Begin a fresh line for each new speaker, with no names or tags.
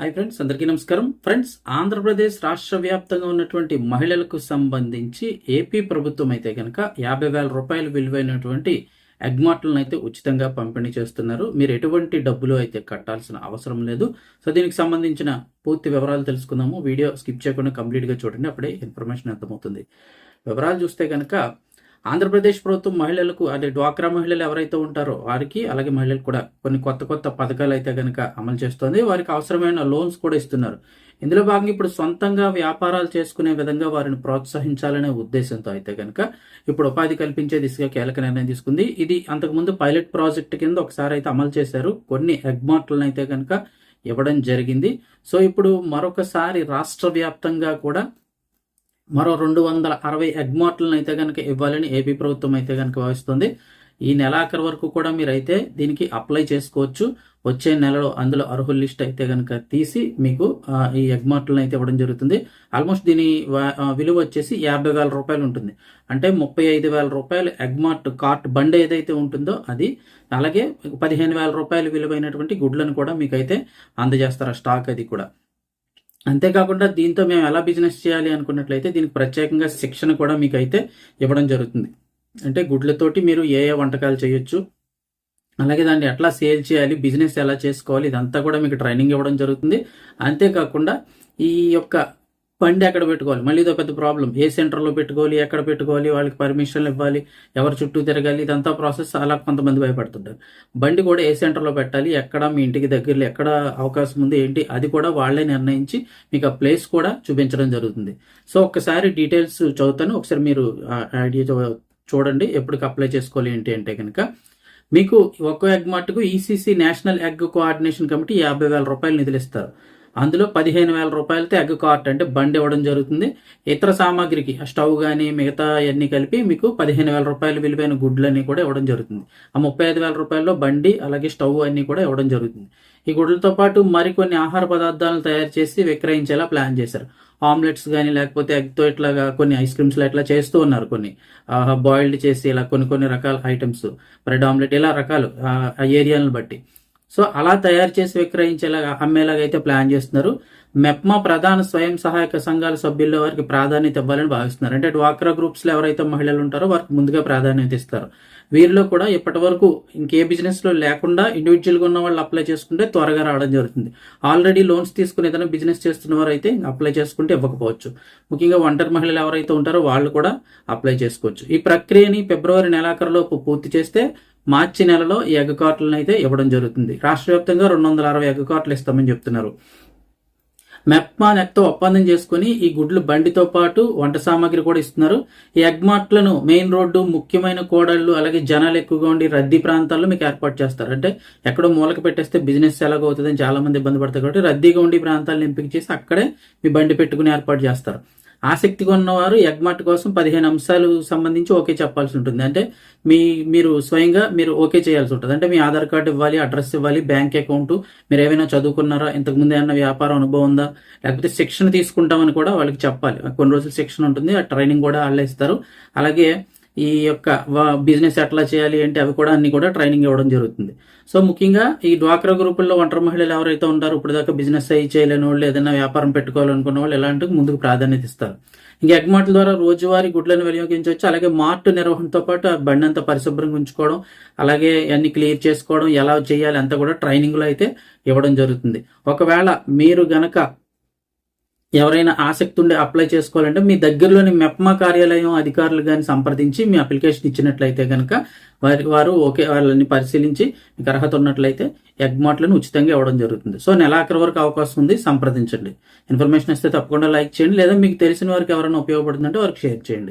Hi friends, అందరికీ నమస్కారం. Friends, Andhra Pradesh రాష్ట్ర వ్యాప్తంగా ఉన్నటువంటి మహిళలకు సంబంధించి ఏపీ ప్రభుత్వం అయితే కనుక 50,000 రూపాయలు విలువైనటువంటి ఎగ్మాట్లను అయితే ఉచితంగా పంపిణీ చేస్తున్నారు. మీరు ఎటువంటి డబ్బులు అయితే కట్టాల్సిన అవసరం లేదు. సో దీనికి సంబంధించిన పూర్తి వివరాలు తెలుసుకుందాము. వీడియో స్కిప్ చేయకుండా కంప్లీట్గా చూడండి, అప్పుడే ఇన్ఫర్మేషన్ అర్థమవుతుంది. వివరాలు చూస్తే కనుక ఆంధ్రప్రదేశ్ ప్రభుత్వం మహిళలకు, అదే డ్వాక్రా మహిళలు ఎవరైతే ఉంటారో వారికి, అలాగే మహిళలకు కూడా కొన్ని కొత్త పథకాలు అయితే కనుక అమలు చేస్తుంది. వారికి అవసరమైన లోన్స్ కూడా ఇస్తున్నారు. ఇందులో భాగంగా ఇప్పుడు సొంతంగా వ్యాపారాలు చేసుకునే విధంగా వారిని ప్రోత్సహించాలనే ఉద్దేశంతో అయితే కనుక ఇప్పుడు ఉపాధి కల్పించే దిశగా కీలక నిర్ణయం తీసుకుంది. ఇది అంతకుముందు పైలట్ ప్రాజెక్ట్ కింద ఒకసారి అయితే అమలు చేశారు. కొన్ని ఎగ్మాట్లను అయితే కనుక ఇవ్వడం జరిగింది. సో ఇప్పుడు మరొకసారి రాష్ట్ర వ్యాప్తంగా కూడా మరో 260 ఎగ్మాట్లను అయితే కనుక ఇవ్వాలని ఏపీ ప్రభుత్వం అయితే కనుక భావిస్తుంది. ఈ నెలాఖరు వరకు కూడా మీరైతే దీనికి అప్లై చేసుకోవచ్చు. వచ్చే నెలలో అందులో అర్హుల లిస్ట్ అయితే కనుక తీసి మీకు ఈ ఎగ్మాట్లను అయితే ఇవ్వడం జరుగుతుంది. ఆల్మోస్ట్ దీని విలువ వచ్చేసి 50,000 రూపాయలు ఉంటుంది. అంటే 35,000 రూపాయలు ఎగ్మాట్ కార్ట్ బండి ఏదైతే ఉంటుందో అది, అలాగే 15,000 రూపాయలు విలువైనటువంటి గుడ్లను కూడా మీకైతే అందజేస్తారు, స్టాక్ అది కూడా. అంతేకాకుండా దీంతో మేము ఎలా బిజినెస్ చేయాలి అనుకున్నట్లయితే దీనికి ప్రత్యేకంగా శిక్షణ కూడా మీకు అయితే ఇవ్వడం జరుగుతుంది. అంటే గుడ్లతోటి మీరు ఏ వంటకాలు చేయొచ్చు, అలాగే దాన్ని ఎట్లా సేల్ చేయాలి, బిజినెస్ ఎలా చేసుకోవాలి, ఇదంతా కూడా మీకు ట్రైనింగ్ ఇవ్వడం జరుగుతుంది. అంతేకాకుండా ఈ యొక్క బండి ఎక్కడ పెట్టుకోవాలి, మళ్ళీ ఇదో పెద్ద ప్రాబ్లం. ఏ సెంటర్లో పెట్టుకోవాలి, ఎక్కడ పెట్టుకోవాలి, వాళ్ళకి పర్మిషన్లు ఇవ్వాలి, ఎవరి చుట్టూ తిరగాలి, ఇదంతా ప్రాసెస్. అలా కొంతమంది భయపడుతుంటారు. బండి కూడా ఏ సెంటర్లో పెట్టాలి, ఎక్కడ మీ ఇంటికి దగ్గరలో ఎక్కడ అవకాశం ఉంది ఏంటి, అది కూడా వాళ్ళే నిర్ణయించి మీకు ఆ ప్లేస్ కూడా చూపించడం జరుగుతుంది. సో ఒక్కసారి డీటెయిల్స్ చదువుతాను, ఒకసారి మీరు ఐడియా చూడండి ఎప్పటికి అప్లై చేసుకోవాలి ఏంటి అంటే కనుక. మీకు ఒక్కో ఎగ్మాట్కు ECC national egg coordination committee 50,000 రూపాయలు నిధులు ఇస్తారు. అందులో 15,000 రూపాయలతో ఎగ్ కార్ట్ అంటే బండి ఇవ్వడం జరుగుతుంది. ఇతర సామాగ్రికి స్టవ్ కానీ మిగతా అన్ని కలిపి మీకు 15,000 రూపాయలు విలువైన గుడ్లన్నీ కూడా ఇవ్వడం జరుగుతుంది. ఆ 35,000 రూపాయల్లో బండి అలాగే స్టవ్ అన్ని కూడా ఇవ్వడం జరుగుతుంది. ఈ గుడ్లతో పాటు మరికొన్ని ఆహార పదార్థాలను తయారు చేసి విక్రయించేలా ప్లాన్ చేశారు. ఆమ్లెట్స్ కానీ లేకపోతే ఎగ్తో ఇట్లాగా కొన్ని ఐస్ క్రీమ్స్లో ఇట్లా చేస్తూ ఉన్నారు. కొన్ని బాయిల్డ్ చేసి ఇలా కొన్ని రకాల ఐటమ్స్, బ్రెడ్ ఆమ్లెట్, ఇలా రకాలు ఆ ఏరియాలను బట్టి. సో అలా తయారు చేసి విక్రయించేలాగా అమ్మేలాగా అయితే ప్లాన్ చేస్తున్నారు. మెప్మా ప్రధాన స్వయం సహాయక సంఘాల సభ్యుల్లో వారికి ప్రాధాన్యత ఇవ్వాలని భావిస్తున్నారు. అంటే డ్వాక్రా గ్రూప్స్లో ఎవరైతే మహిళలు ఉంటారో వారికి ముందుగా ప్రాధాన్యత ఇస్తారు. వీరిలో కూడా ఇప్పటి వరకు ఇంకే బిజినెస్లో లేకుండా ఇండివిజువల్గా ఉన్న వాళ్ళు అప్లై చేసుకుంటే త్వరగా రావడం జరుగుతుంది. ఆల్రెడీ లోన్స్ తీసుకుని ఏదైనా బిజినెస్ చేస్తున్న వారు అయితే అప్లై చేసుకుంటే ఇవ్వకపోవచ్చు. ముఖ్యంగా ఒంటరి మహిళలు ఎవరైతే ఉంటారో వాళ్ళు కూడా అప్లై చేసుకోవచ్చు. ఈ ప్రక్రియని ఫిబ్రవరి నెలాఖరులోపు పూర్తి చేస్తే మార్చి నెలలో ఈ ఎగ్ కార్ట్లను అయితే ఇవ్వడం జరుగుతుంది. రాష్ట్ర వ్యాప్తంగా 260 ఎగ్ కార్ట్లు ఇస్తామని చెప్తున్నారు. మెప్మా నెక్తో ఒప్పందం చేసుకుని ఈ గుడ్లు బండితో పాటు వంట సామాగ్రి కూడా ఇస్తున్నారు. ఈ ఎగ్మాట్లను మెయిన్ రోడ్డు, ముఖ్యమైన కూడళ్లు, అలాగే జనాలు ఎక్కువగా ఉండి రద్దీ ప్రాంతాల్లో మీకు ఏర్పాటు చేస్తారు. అంటే ఎక్కడో మూలక పెట్టేస్తే బిజినెస్ ఎలాగవుతుందని చాలా మంది ఇబ్బంది పడతారు. కాబట్టి రద్దీగా ఉండి ప్రాంతాలను ఎంపిక చేసి అక్కడే మీ బండి పెట్టుకుని ఏర్పాటు చేస్తారు. ఆసక్తిగా ఉన్నవారు ఎగ్మాట్ కోసం 15 అంశాలు సంబంధించి ఓకే చెప్పాల్సి ఉంటుంది. అంటే మీరు స్వయంగా మీరు ఓకే చేయాల్సి ఉంటుంది. అంటే మీ ఆధార్ కార్డు ఇవ్వాలి, అడ్రస్ ఇవ్వాలి, బ్యాంక్ అకౌంట్, మీరు ఏమైనా చదువుకున్నారా, ఇంతకుముందు ఏమైనా వ్యాపారం అనుభవం ఉందా, లేకపోతే శిక్షణ తీసుకుంటామని కూడా వాళ్ళకి చెప్పాలి. కొన్ని రోజులు శిక్షణ ఉంటుంది, ఆ ట్రైనింగ్ కూడా వాళ్ళే ఇస్తారు. అలాగే ఈ యొక్క బిజినెస్ ఎట్లా చేయాలి ఏంటి అవి కూడా అన్ని కూడా ట్రైనింగ్ ఇవ్వడం జరుగుతుంది. సో ముఖ్యంగా ఈ డ్వాక్రా గ్రూపుల్లో ఒంటరి మహిళలు ఎవరైతే ఉంటారో, ఇప్పుడు దాకా బిజినెస్ అయ్యి చేయలేని వాళ్ళు, ఏదైనా వ్యాపారం పెట్టుకోవాలనుకున్న వాళ్ళు ఇలాంటివి ముందుకు ప్రాధాన్యత ఇస్తారు. ఇంకా ఎగ్మాట్ల ద్వారా రోజువారీ గుడ్లను వినియోగించవచ్చు. అలాగే మార్ట్ నిర్వహణతో పాటు ఆ బండి అంతా పరిశుభ్రంగా ఉంచుకోవడం, అలాగే అన్ని క్లియర్ చేసుకోవడం ఎలా చేయాలి అంతా కూడా ట్రైనింగ్లో అయితే ఇవ్వడం జరుగుతుంది. ఒకవేళ మీరు గనక ఎవరైనా ఆసక్తి ఉండి అప్లై చేసుకోవాలంటే మీ దగ్గరలోని మెప్మా కార్యాలయం అధికారులు కానీ సంప్రదించి మీ అప్లికేషన్ ఇచ్చినట్లయితే కనుక వారు ఓకే, వాళ్ళని పరిశీలించి మీకు అర్హత ఉన్నట్లయితే ఎగ్మాట్లను ఉచితంగా ఇవ్వడం జరుగుతుంది. సో నెలాఖరు వరకు అవకాశం ఉంది, సంప్రదించండి. ఇన్ఫర్మేషన్ ఇస్తే తప్పకుండా లైక్ చేయండి, లేదా మీకు తెలిసిన వారికి ఎవరైనా ఉపయోగపడుతుందంటే వారికి షేర్ చేయండి.